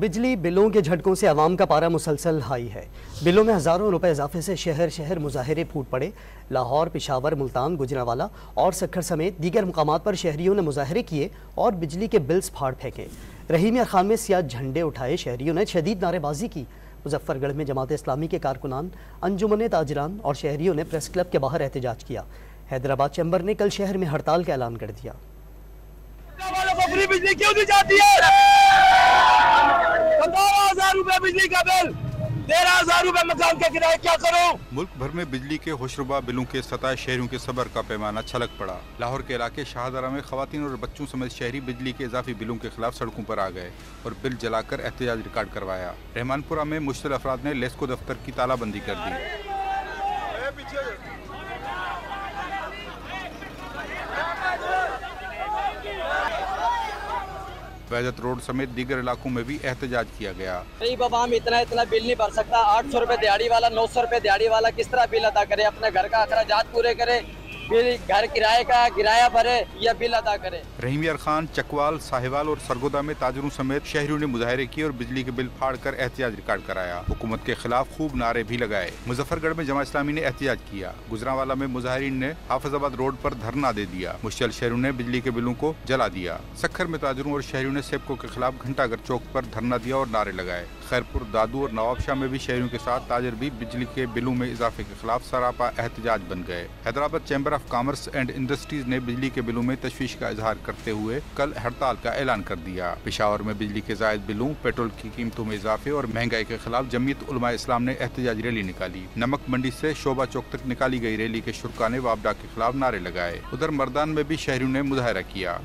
بجلی بلوں کے جھٹکوں سے عوام کا پارا مسلسل ہائی ہے۔ بلوں میں ہزاروں روپے اضافے سے شہر شہر مظاہرے پھوٹ پڑے۔ لاہور، پشاور، ملتان، گجرانوالہ اور سکھر سمیت دیگر مقامات پر شہریوں نے مظاہرے کیے اور بجلی کے بلز پھاڑ پھینکے۔ رحیم یار خان میں سیاہ جھنڈے اٹھائے شہریوں نے شدید نعرے بازی کی۔ مظفر گڑھ میں جماعت اسلامی کے کارکنان، انجمن تاجران اور شہریوں نے پریس کلب کے باہر احتجاج کیا۔ حیدرآباد چیمبر نے کل شہر میں ہڑتال کا اعلان کر دیا۔ فری بجلی کیوں دی جاتی ہے؟ 15,000 روپے بجلی کا بل، 13,000 روپے مکان کا کرایہ، کیا کروں؟ ملک بھر میں بجلی کے ہوشربا بلوں کے ستائے شہریوں کے صبر کا پیمانہ چھلک پڑا۔ لاہور کے علاقے شاہدرہ میں خواتین اور بچوں سمیت شہری بجلی کے اضافی بلوں کے خلاف سڑکوں پر آ گئے اور بل جلا کر احتجاج ریکارڈ کروایا۔ رحمان پورہ میں مشتل افراد نے لیسکو دفتر کی تالہ بندی کر دی۔ وحدت روڈ سمیت دیگر علاقوں میں بھی احتجاج کیا گیا۔ غریب عوام اتنا بل نہیں بھر سکتا۔ 800 روپے دیہڑی والا، 900 روپے دیہڑی والا کس طرح بل ادا کرے؟ اپنے گھر کا اخراجات پورے کرے، بل گھر کرائے کا کرایہ بھرے یا بل ادا کرے۔ رحیم یار خان، چکوال، ساہیوال اور سرگودا میں تاجروں سمیت شہریوں نے مظاہرے کیے اور بجلی کے بل پھاڑ کر احتجاج ریکارڈ کرایا۔ حکومت کے خلاف خوب نعرے بھی لگائے۔ مظفر گڑھ میں جماعت اسلامی نے احتجاج کیا۔ گجرانوالہ میں مظاہرین نے حافظ آباد روڈ پر دھرنا دے دیا۔ مشتعل شہریوں نے بجلی کے بلوں کو جلا دیا۔ سکھر میں تاجروں اور شہریوں نے سیپکو کے خلاف گھنٹہ گھر چوک پر دھرنا دیا اور نعرے لگائے۔ خیرپور، دادو اور نواب شاہ میں بھی شہریوں کے ساتھ تاجر بھی بجلی کے بلوں میں اضافے کے خلاف سراپا احتجاج بن گئے۔ Hyderabad chamber of commerce and industries نے بجلی کے بلوں میں تشویش کا اظہار کرتے ہوئے کل ہڑتال کا اعلان کر دیا۔ پشاور میں بجلی کے زائد بلوں، پیٹرول کی قیمتوں میں اضافے اور مہنگائی کے خلاف جمعیت علماء اسلام نے احتجاجی ریلی نکالی۔ نمک منڈی سے شعبہ چوک تک نکالی گئی ریلی کے شرکاء نے وابڈا کے خلاف نعرے لگائے۔ ادھر مردان میں بھی شہریوں نے مظاہرہ کیا۔